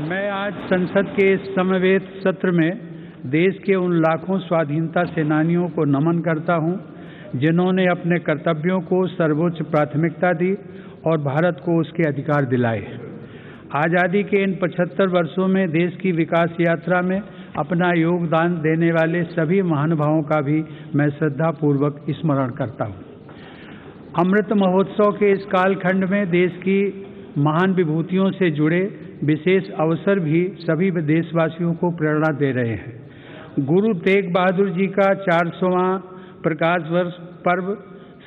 मैं आज संसद के समवेत सत्र में देश के उन लाखों स्वाधीनता सेनानियों को नमन करता हूं, जिन्होंने अपने कर्तव्यों को सर्वोच्च प्राथमिकता दी और भारत को उसके अधिकार दिलाए। आज़ादी के इन 75 वर्षों में देश की विकास यात्रा में अपना योगदान देने वाले सभी महानुभावों का भी मैं श्रद्धापूर्वक स्मरण करता हूं। अमृत महोत्सव के इस कालखंड में देश की महान विभूतियों से जुड़े विशेष अवसर भी सभी देशवासियों को प्रेरणा दे रहे हैं। गुरु तेग बहादुर जी का 400वां प्रकाश वर्ष पर्व,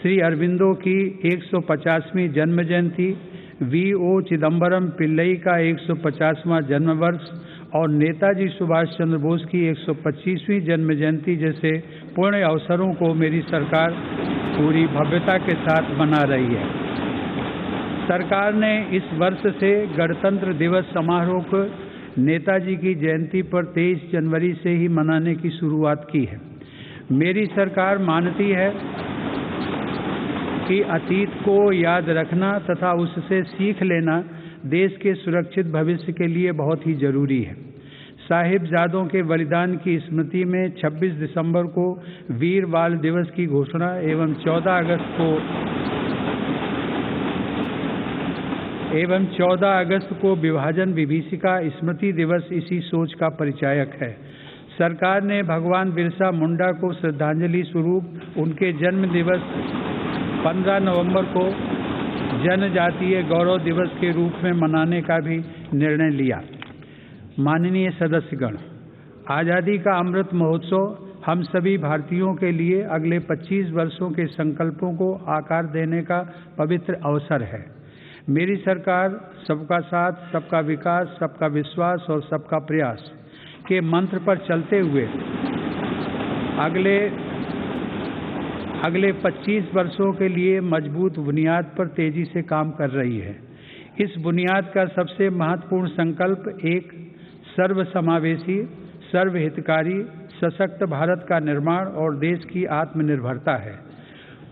श्री अरविंदो की 150वीं जन्म जयंती, V.O. चिदम्बरम पिल्लई का 150वां जन्म वर्ष और नेताजी सुभाष चंद्र बोस की 125वीं जन्म जयंती जैसे पुण्य अवसरों को मेरी सरकार पूरी भव्यता के साथ मना रही है। सरकार ने इस वर्ष से गणतंत्र दिवस समारोह को नेताजी की जयंती पर 23 जनवरी से ही मनाने की शुरुआत की है। मेरी सरकार मानती है कि अतीत को याद रखना तथा उससे सीख लेना देश के सुरक्षित भविष्य के लिए बहुत ही जरूरी है। साहिबजादों के बलिदान की स्मृति में 26 दिसंबर को वीर बाल दिवस की घोषणा एवं 14 अगस्त को विभाजन विभीषिका स्मृति दिवस इसी सोच का परिचायक है। सरकार ने भगवान बिरसा मुंडा को श्रद्धांजलि स्वरूप उनके जन्म दिवस 15 नवंबर को जनजातीय गौरव दिवस के रूप में मनाने का भी निर्णय लिया। माननीय सदस्यगण, आज़ादी का अमृत महोत्सव हम सभी भारतीयों के लिए अगले 25 वर्षों के संकल्पों को आकार देने का पवित्र अवसर है। मेरी सरकार सबका साथ, सबका विकास, सबका विश्वास और सबका प्रयास के मंत्र पर चलते हुए अगले 25 वर्षों के लिए मजबूत बुनियाद पर तेजी से काम कर रही है। इस बुनियाद का सबसे महत्वपूर्ण संकल्प एक सर्वसमावेशी, सर्वहितकारी, सशक्त भारत का निर्माण और देश की आत्मनिर्भरता है।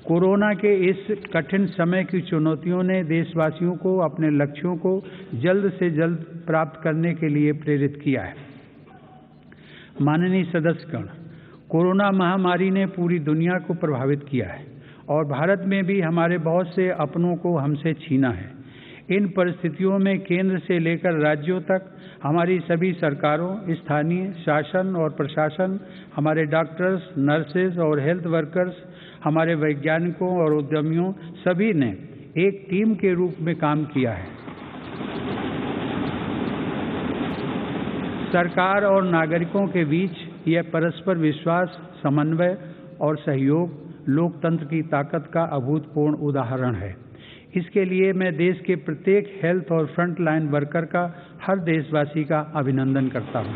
कोरोना के इस कठिन समय की चुनौतियों ने देशवासियों को अपने लक्ष्यों को जल्द से जल्द प्राप्त करने के लिए प्रेरित किया है। माननीय सदस्यगण, कोरोना महामारी ने पूरी दुनिया को प्रभावित किया है और भारत में भी हमारे बहुत से अपनों को हमसे छीना है। इन परिस्थितियों में केंद्र से लेकर राज्यों तक हमारी सभी सरकारों, स्थानीय शासन और प्रशासन, हमारे डॉक्टर्स, नर्सेज और हेल्थ वर्कर्स, हमारे वैज्ञानिकों और उद्यमियों सभी ने एक टीम के रूप में काम किया है। सरकार और नागरिकों के बीच यह परस्पर विश्वास, समन्वय और सहयोग लोकतंत्र की ताकत का अभूतपूर्व उदाहरण है। इसके लिए मैं देश के प्रत्येक हेल्थ और फ्रंट लाइन वर्कर का, हर देशवासी का अभिनंदन करता हूं।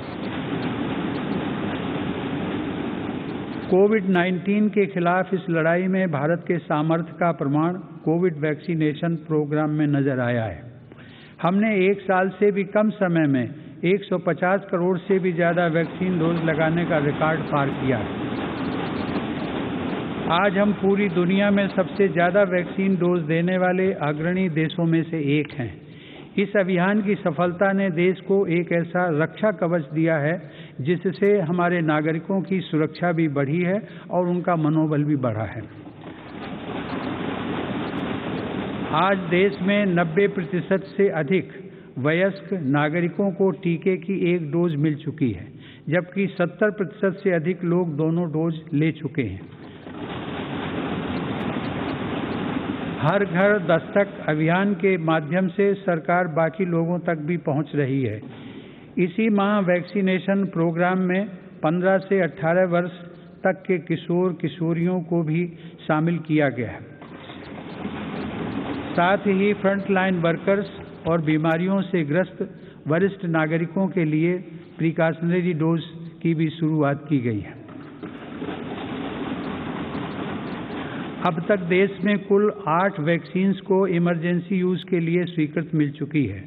कोविड-19 के खिलाफ इस लड़ाई में भारत के सामर्थ्य का प्रमाण कोविड वैक्सीनेशन प्रोग्राम में नजर आया है। हमने 1 साल से भी कम समय में 150 करोड़ से भी ज़्यादा वैक्सीन डोज लगाने का रिकॉर्ड पार किया है। आज हम पूरी दुनिया में सबसे ज़्यादा वैक्सीन डोज देने वाले अग्रणी देशों में से एक हैं। इस अभियान की सफलता ने देश को एक ऐसा रक्षा कवच दिया है जिससे हमारे नागरिकों की सुरक्षा भी बढ़ी है और उनका मनोबल भी बढ़ा है। आज देश में 90% से अधिक वयस्क नागरिकों को टीके की 1 डोज मिल चुकी है, जबकि 70% से अधिक लोग दोनों डोज ले चुके हैं। हर घर दस्तक अभियान के माध्यम से सरकार बाकी लोगों तक भी पहुंच रही है। इसी माह वैक्सीनेशन प्रोग्राम में 15 से 18 वर्ष तक के किशोर किशोरियों को भी शामिल किया गया है। साथ ही फ्रंटलाइन वर्कर्स और बीमारियों से ग्रस्त वरिष्ठ नागरिकों के लिए प्रिकॉशनरी डोज की भी शुरुआत की गई है। अब तक देश में कुल 8 वैक्सीन्स को इमरजेंसी यूज के लिए स्वीकृति मिल चुकी है।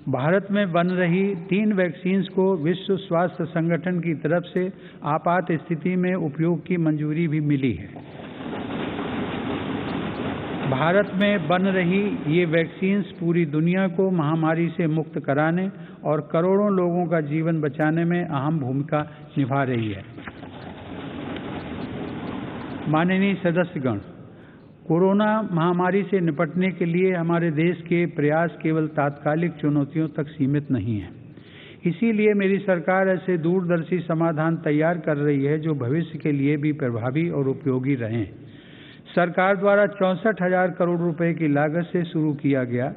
भारत में बन रही 3 वैक्सीन्स को विश्व स्वास्थ्य संगठन की तरफ से आपात स्थिति में उपयोग की मंजूरी भी मिली है। भारत में बन रही ये वैक्सीन्स पूरी दुनिया को महामारी से मुक्त कराने और करोड़ों लोगों का जीवन बचाने में अहम भूमिका निभा रही है। माननीय सदस्यगण, कोरोना महामारी से निपटने के लिए हमारे देश के प्रयास केवल तात्कालिक चुनौतियों तक सीमित नहीं हैं। इसीलिए मेरी सरकार ऐसे दूरदर्शी समाधान तैयार कर रही है जो भविष्य के लिए भी प्रभावी और उपयोगी रहें। सरकार द्वारा 64,000 करोड़ रुपए की लागत से शुरू किया गया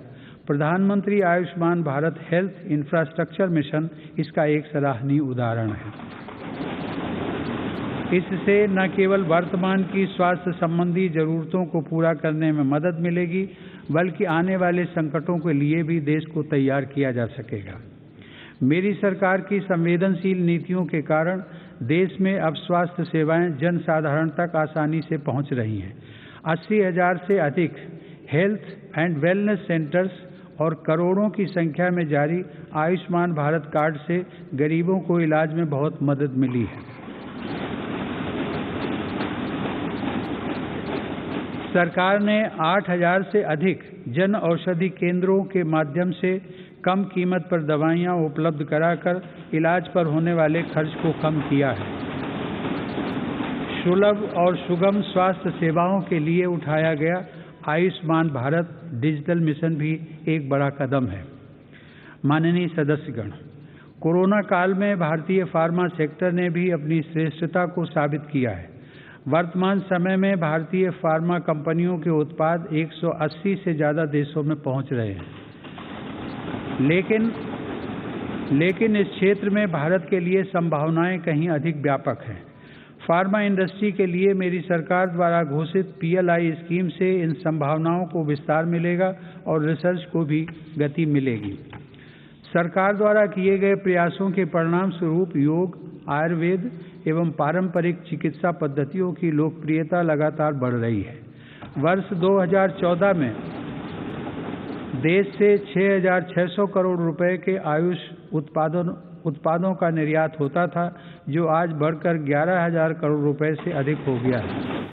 प्रधानमंत्री Ayushman Bharat health infrastructure mission इसका एक सराहनीय उदाहरण है। इससे न केवल वर्तमान की स्वास्थ्य संबंधी जरूरतों को पूरा करने में मदद मिलेगी, बल्कि आने वाले संकटों के लिए भी देश को तैयार किया जा सकेगा। मेरी सरकार की संवेदनशील नीतियों के कारण देश में अब स्वास्थ्य सेवाएं जन साधारण तक आसानी से पहुंच रही हैं। 80,000 से अधिक हेल्थ एंड वेलनेस सेंटर्स और करोड़ों की संख्या में जारी आयुष्मान भारत कार्ड से गरीबों को इलाज में बहुत मदद मिली है। सरकार ने 8,000 से अधिक जन औषधि केंद्रों के माध्यम से कम कीमत पर दवाइयां उपलब्ध कराकर इलाज पर होने वाले खर्च को कम किया है। सुलभ और सुगम स्वास्थ्य सेवाओं के लिए उठाया गया आयुष्मान भारत डिजिटल मिशन भी एक बड़ा कदम है। माननीय सदस्यगण, कोरोना काल में भारतीय फार्मा सेक्टर ने भी अपनी श्रेष्ठता को साबित किया है। वर्तमान समय में भारतीय फार्मा कंपनियों के उत्पाद 180 से ज़्यादा देशों में पहुंच रहे हैं। लेकिन इस क्षेत्र में भारत के लिए संभावनाएं कहीं अधिक व्यापक हैं। फार्मा इंडस्ट्री के लिए मेरी सरकार द्वारा घोषित PLI स्कीम से इन संभावनाओं को विस्तार मिलेगा और रिसर्च को भी गति मिलेगी। सरकार द्वारा किए गए प्रयासों के परिणाम स्वरूप योग, आयुर्वेद एवं पारंपरिक चिकित्सा पद्धतियों की लोकप्रियता लगातार बढ़ रही है। वर्ष 2014 में देश से 6,600 करोड़ रुपए के आयुष उत्पादों का निर्यात होता था, जो आज बढ़कर 11,000 करोड़ रुपए से अधिक हो गया है।